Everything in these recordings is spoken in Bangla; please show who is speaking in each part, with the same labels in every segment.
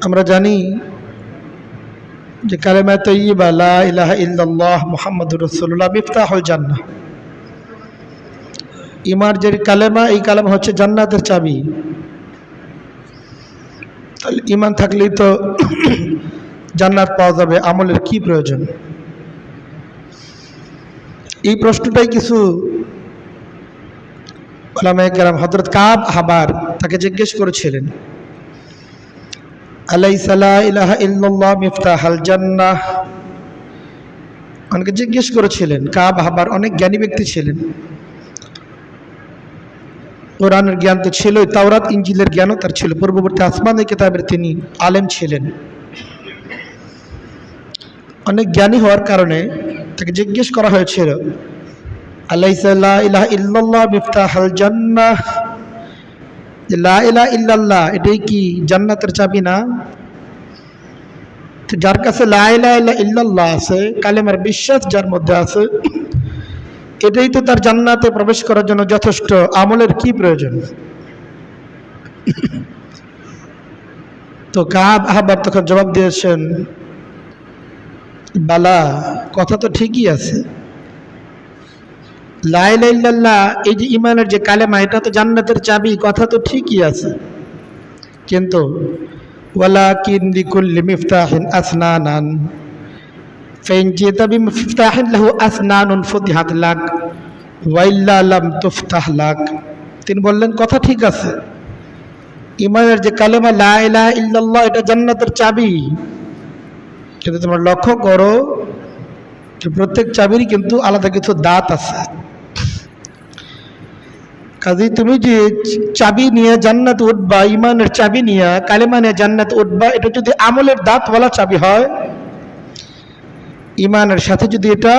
Speaker 1: আমরা জানি যে কালেমা তাইয়্যিবা লা ইলাহা ইল্লাল্লাহ মুহাম্মাদুর রাসূলুল্লাহ মিফতাহুল জান্নাহ। ঈমানের যে কালেমা, এই কালেমা হচ্ছে জান্নাতের চাবি। তাহলে ঈমান থাকলেই তো জান্নাত পাওয়া যাবে, আমলের কি প্রয়োজন? এই প্রশ্নটাই কিছু উলামায়ে কেরাম হযরত কাব আহবার তাকে জিজ্ঞেস করেছিলেন, আলাইসা লা ইলাহা ইল্লাল্লাহ মিফতাহুল জান্নাহ। অনেকে জিজ্ঞেস করেছিলেন। কাব আহবার অনেক জ্ঞানী ব্যক্তি ছিলেন, কোরআনের জ্ঞান তো ছিলই, তাওরাত ইনজিলের জ্ঞানও তার ছিল, পূর্ববর্তী আসমানি কিতাবের তিনি আলেম ছিলেন। অনেক জ্ঞানী হওয়ার কারণে তাকে জিজ্ঞেস করা হয়েছিল, আলাইসা লা ইলাহা ইল্লাল্লাহ মিফতাহুল জান্নাহ, লা ইলাহা ইল্লাল্লাহ এটাই কি জান্নাতের চাবি না? যার কাছে লা ইলাহা ইল্লাল্লাহ আছে, কালেমার বিশ্বাস যার মধ্যে আছে, এটাই তো তার জান্নাতে প্রবেশ করার জন্য যথেষ্ট, আমলের কি প্রয়োজন? তো কাব আহবার তখন জবাব দিয়েছেন, বালা, কথা তো ঠিকই আছে, লা ইলাহা ইল্লাল্লাহ এই যে ঈমানের যে কালেমা, এটা তো জান্নাতের চাবি, কথা তো ঠিকই আছে, কিন্তু ওয়ালাকিন লিকুল্লি মিফতাহিন আসনানান ফাইন জিতা বিমিফতাহিন লাহু আসনানুন ফুতিহাত লাক ওয়া ইল্লা লাম তুফতাহ লাক। তিনি বললেন, কথা ঠিক আছে, ঈমানের যে কালেমা লা ইলাহা ইল্লাল্লাহ এটা জান্নাতের চাবি, কিন্তু তোমরা লক্ষ্য করো যে প্রত্যেক চাবিরই কিন্তু আলাদা কিছু দাঁত আছে। কাজেই তুমি যে চাবি নিয়ে জান্নাত উঠবা, ঈমানের চাবি নিয়ে কালেমা নিয়ে জান্নাত উঠবা, এটা যদি আমলের দাঁতওয়ালা চাবি হয়, ঈমানের সাথে যদি এটা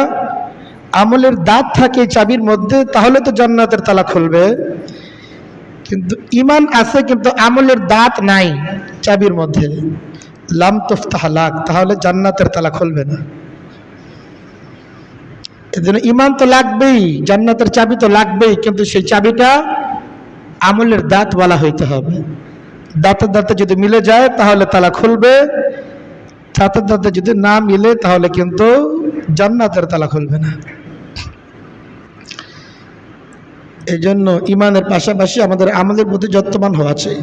Speaker 1: আমলের দাঁত থাকে চাবির মধ্যে, তাহলে তো জান্নাতের তালা খুলবে। কিন্তু ঈমান আছে কিন্তু আমলের দাঁত নাই চাবির মধ্যে, লাম তুফতাহ লাক, তাহলে জান্নাতের তালা খুলবে না। এজন্য ঈমান তো লাগবেই, জান্নাতের চাবি তো লাগবেই, কিন্তু সেই চাবিটা আমলের দাঁতওয়ালা হইতে হবে। দাঁতের দাঁতে যদি মিলে যায় তাহলে তালা খুলবে, দাঁতের দাঁতে যদি না মিলে তাহলে কিন্তু জান্নাতের তালা খুলবে না। এই জন্য ঈমানের পাশাপাশি আমাদের আমলের প্রতি যত্নবান হওয়া চাই।